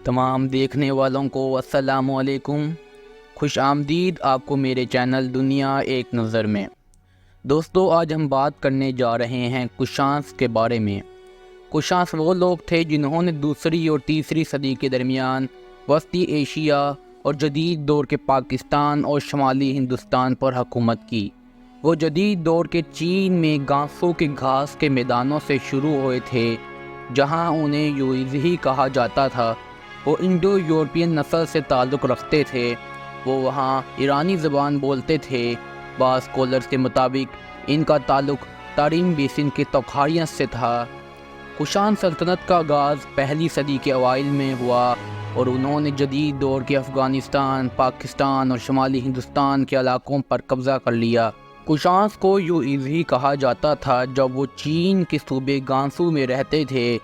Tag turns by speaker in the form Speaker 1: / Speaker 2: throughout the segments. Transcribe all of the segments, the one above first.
Speaker 1: تمام دیکھنے والوں کو السلام علیکم، خوش آمدید آپ کو میرے چینل دنیا ایک نظر میں۔ دوستو، آج ہم بات کرنے جا رہے ہیں کشانس کے بارے میں۔ کشانس وہ لوگ تھے جنہوں نے دوسری اور تیسری صدی کے درمیان وسطی ایشیا اور جدید دور کے پاکستان اور شمالی ہندوستان پر حکومت کی۔ وہ جدید دور کے چین میں گانسو کے گھاس کے میدانوں سے شروع ہوئے تھے، جہاں انہیں یوئیزی کہا جاتا تھا۔ وہ انڈو یورپین نسل سے تعلق رکھتے تھے۔ وہ وہاں ایرانی زبان بولتے تھے۔ بعض اسکالرز کے مطابق ان کا تعلق تاریم بیسن کے توخاریوں سے تھا۔ کشان سلطنت کا آغاز پہلی صدی کے اوائل میں ہوا اور انہوں نے جدید دور کے افغانستان، پاکستان اور شمالی ہندوستان کے علاقوں پر قبضہ کر لیا۔ کشانس کو یوئیزی کہا جاتا تھا جب وہ چین کے صوبے گانسو میں رہتے تھے۔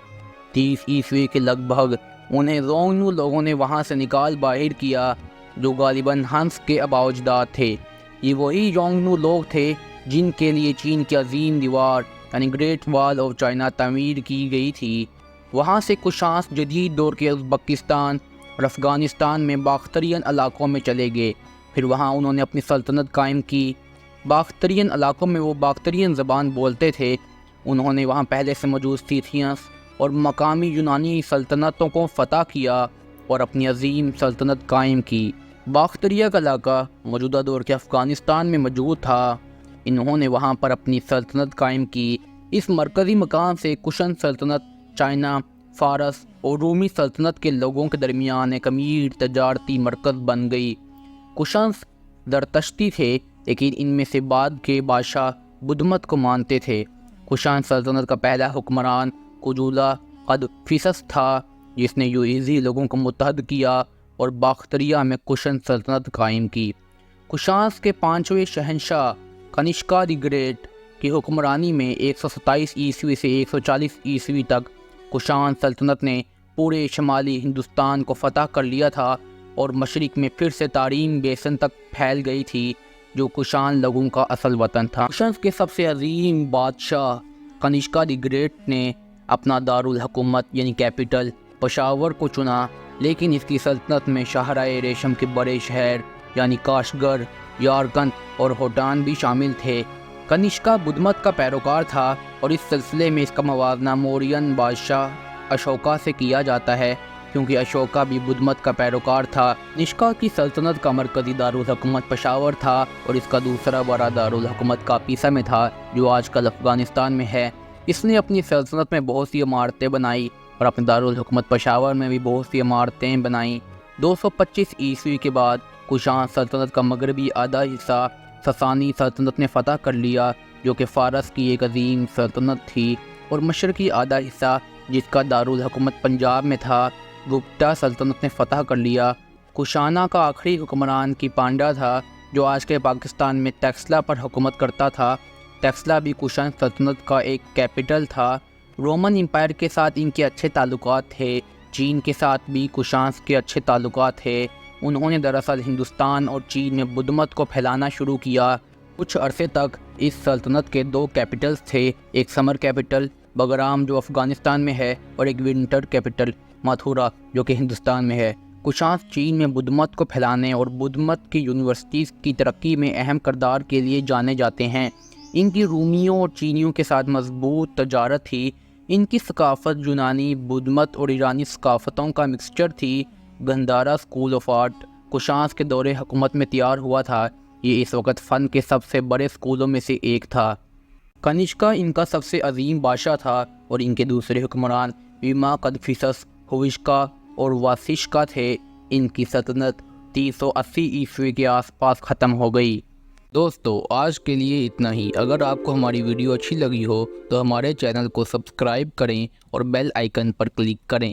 Speaker 1: 30 عیسوی کے لگ بھگ انہیں زونگنو لوگوں نے وہاں سے نکال باہر کیا، جو غالباً ہنس کے آباء و اجداد تھے۔ یہ وہی زونگنو لوگ تھے جن کے لیے چین کی عظیم دیوار یعنی گریٹ وال آف چائنا تعمیر کی گئی تھی۔ وہاں سے کشانس جدید دور کے ازبکستان اور افغانستان میں باخترین علاقوں میں چلے گئے۔ پھر وہاں انہوں نے اپنی سلطنت قائم کی۔ باخترین علاقوں میں وہ باخترین زبان بولتے تھے۔ انہوں نے وہاں پہلے سے موجود سیتھیانس اور مقامی یونانی سلطنتوں کو فتح کیا اور اپنی عظیم سلطنت قائم کی۔ باختریا کا علاقہ موجودہ دور کے افغانستان میں موجود تھا۔ انہوں نے وہاں پر اپنی سلطنت قائم کی۔ اس مرکزی مقام سے کشان سلطنت چائنا، فارس اور رومی سلطنت کے لوگوں کے درمیان ایک امیر تجارتی مرکز بن گئی۔ کشانس زرتشتی تھے، لیکن ان میں سے بعد کے بادشاہ بدھ مت کو مانتے تھے۔ کشان سلطنت کا پہلا حکمران کجولا قدفیسس تھا، جس نے یوئیزی لوگوں کو متحد کیا اور باختریا میں کشان سلطنت قائم کی۔ کشانس کے 5ویں شہنشاہ کنشکا دی گریٹ کی حکمرانی میں 127 عیسوی سے 140 عیسوی تک کشان سلطنت نے پورے شمالی ہندوستان کو فتح کر لیا تھا اور مشرق میں پھر سے تاریم بیسن تک پھیل گئی تھی، جو کشان لوگوں کا اصل وطن تھا۔ کشانس کے سب سے عظیم بادشاہ کنشکا دی گریٹ نے اپنا دارالحکومت یعنی کیپٹل پشاور کو چنا، لیکن اس کی سلطنت میں شاہراہ ریشم کے بڑے شہر یعنی کاشغر، یارکن اور ہوٹان بھی شامل تھے۔ کنشکا بدھ مت کا پیروکار تھا اور اس سلسلے میں اس کا موازنہ مورین بادشاہ اشوکا سے کیا جاتا ہے، کیونکہ اشوکا بھی بدھ مت کا پیروکار تھا۔ کنشکا کی سلطنت کا مرکزی دارالحکومت پشاور تھا اور اس کا دوسرا بڑا دارالحکومت کاپیسا میں تھا، جو آج کل افغانستان میں ہے۔ اس نے اپنی سلطنت میں بہت سی عمارتیں بنائیں اور اپنے دارالحکومت پشاور میں بھی بہت سی عمارتیں بنائیں۔ 225 عیسوی کے بعد کشان سلطنت کا مغربی آدھا حصہ ساسانی سلطنت نے فتح کر لیا، جو کہ فارس کی ایک عظیم سلطنت تھی، اور مشرقی آدھا حصہ جس کا دارالحکومت پنجاب میں تھا، گپتا سلطنت نے فتح کر لیا۔ کشانہ کا آخری حکمران کی پانڈا تھا، جو آج کے پاکستان میں ٹیکسلا پر حکومت کرتا تھا۔ ٹیکسلا بھی کشان سلطنت کا ایک کیپٹل تھا۔ رومن امپائر کے ساتھ ان کے اچھے تعلقات تھے۔ چین کے ساتھ بھی کشانس کے اچھے تعلقات تھے۔ انہوں نے دراصل ہندوستان اور چین میں بدھ مت کو پھیلانا شروع کیا۔ کچھ عرصے تک اس سلطنت کے 2 کیپٹلز تھے، ایک سمر کیپٹل بگرام جو افغانستان میں ہے اور ایک ونٹر کیپٹل متھورا جو کہ ہندوستان میں ہے۔ کشانس چین میں بدھ مت کو پھیلانے اور بدھ مت کی یونیورسٹیز کی ترقی میں اہم کردار کے لیے جانے جاتے ہیں۔ ان کی رومیوں اور چینیوں کے ساتھ مضبوط تجارت تھی۔ ان کی ثقافت یونانی، بدھ مت اور ایرانی ثقافتوں کا مکسچر تھی۔ گندھارا اسکول آف آرٹ کشانس کے دور حکومت میں تیار ہوا تھا۔ یہ اس وقت فن کے سب سے بڑے اسکولوں میں سے ایک تھا۔ کنشکا ان کا سب سے عظیم بادشاہ تھا اور ان کے دوسرے حکمران ویما قدفیسس، ہویشکا اور واسشکا تھے۔ ان کی سلطنت 380 عیسوی کے آس پاس ختم ہو گئی۔ دوستو، آج کے لیے اتنا ہی۔ اگر آپ کو ہماری ویڈیو اچھی لگی ہو تو ہمارے چینل کو سبسکرائب کریں اور بیل آئیکن پر کلک کریں۔